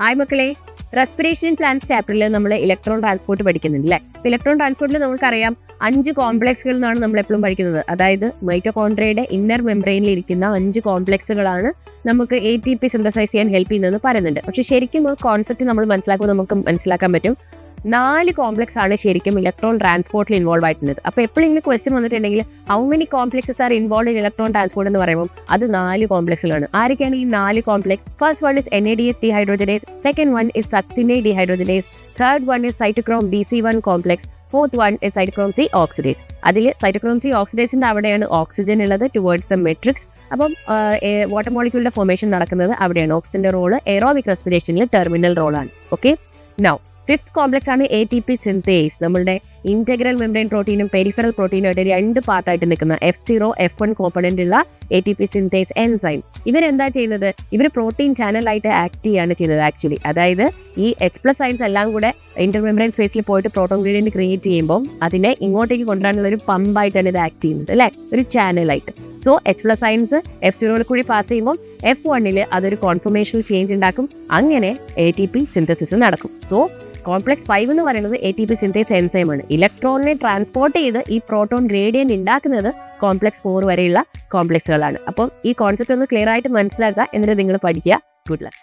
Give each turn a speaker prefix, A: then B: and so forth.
A: Hi മക്കളെ, respiration plants ചാപ്റ്ററിൽ നമ്മൾ ഇലക്ട്രോൺ ട്രാൻസ്പോർട്ട് പഠിക്കുന്നുണ്ട് അല്ലേ? ഇലക്ട്രോൺ ട്രാൻസ്പോർട്ടിൽ നമുക്കറിയാം 5 കോംപ്ലക്സുകൾ എന്നാണ് നമ്മൾ എപ്പോഴും പഠിക്കുന്നത്. അതായത് മൈറ്റോകോൺട്രിയയുടെ ഇന്നർ മെംബ്രെയിനിൽ ഇരിക്കുന്ന 5 കോംപ്ലക്സുകളാണ് നമുക്ക് ATP സിന്തസൈസ് ചെയ്യാൻ ഹെൽപ്പ് ചെയ്യുന്നതെന്ന് പറയുന്നുണ്ട്. പക്ഷെ ശരിക്കും ഒരു കോൺസെപ്റ്റ് നമ്മൾ മനസ്സിലാക്കുമ്പോൾ നമുക്ക് മനസ്സിലാക്കാൻ പറ്റും 4 കോംപ്ലക്സ് ആണ് ശരിക്കും ഇലക്ട്രോൺ ട്രാൻസ്പോർട്ടിൽ ഇൻവോൾവ് ആയിട്ടുള്ളത്. അപ്പോൾ എപ്പോഴെങ്കിലും ക്വസ്റ്റ്യൻ വന്നിട്ടുണ്ടെങ്കിൽ how many complexes are involve in electron transport എന്ന് പറയുമ്പോൾ അത് 4 കോംപ്ലക്സുകളാണ്. ആരൊക്കെയാണ് ഈ 4 complex? First one is NADH dehydrogenase, second one is succinate dehydrogenase, third one is cytochrome BC1 complex, fourth one is cytochrome C oxidase. അതിൽ cytochrome C oxidase അവിടെയാണ് oxygen ഉള്ളത് towards the matrix. അപ്പം വാട്ടർ മോളിക്യൂളിന്റെ formation നടക്കുന്നത് അവിടെയാണ്. ഓക്സിജന്റെ role aerobic റെസ്പിറേഷനിൽ terminal റോളാണ്. ഓക്കെ, നൗ ഫിഫ്ത് കോംപ്ലക്സ് ആണ് ATP സിന്തേസ്. നമ്മുടെ ഇന്റഗ്രൽ മെംബ്രെയിൻ പ്രോട്ടീനും പെരിഫറൽ പ്രോട്ടീനും ആയിട്ട് 2 പാർട്ടായിട്ട് നിൽക്കുന്ന F0 F1 കോമ്പണന്റ് ഉള്ള ATP സിന്തേസ് എൻസൈം. ഇവരെന്താ ചെയ്യുന്നത്? ഇവർ പ്രോട്ടീൻ ചാനലായിട്ട് ആക്ട് ചെയ്യാണ് ചെയ്യുന്നത് ആക്ച്വലി. അതായത് ഈ H+ സൈൻസ് എല്ലാം കൂടെ ഇന്റർമെംബ്രെയിൻ സ്പേസിൽ പോയിട്ട് പ്രോട്ടോൺ ഗ്രേഡിയന്റ് ക്രിയേറ്റ് ചെയ്യുമ്പോൾ അതിനെ ഇങ്ങോട്ടേക്ക് കൊണ്ടുവരാനുള്ള ഒരു പമ്പായിട്ടാണ് ഇത് ആക്ട് ചെയ്യുന്നത് അല്ലേ, ഒരു ചാനലായിട്ട്. സോ H+ സൈൻസ് F0 കൂടി പാസ് ചെയ്യുമ്പോൾ F1 അതൊരു കോൺഫർമേഷണൽ ചേഞ്ച് ഉണ്ടാക്കും. അങ്ങനെ ATP സിന്തസിസ് നടക്കും. സോ കോംപ്ലക്സ് 5 എന്ന് പറയുന്നത് ATP സിന്തേസ് എൻസൈം ആണ്. ഇലക്ട്രോണിനെ ട്രാൻസ്പോർട്ട് ചെയ്ത് ഈ പ്രോട്ടോൺ ഗ്രേഡിയന്റ് ഉണ്ടാക്കുന്നത് കോംപ്ലക്സ് 4 വരെയുള്ള കോംപ്ലക്സുകളാണ്. അപ്പം ഈ കോൺസെപ്റ്റ് ഒന്ന് ക്ലിയർ ആയിട്ട് മനസ്സിലാക്കുക, എന്നിട്ട് നിങ്ങൾ പഠിക്കുക. Good luck.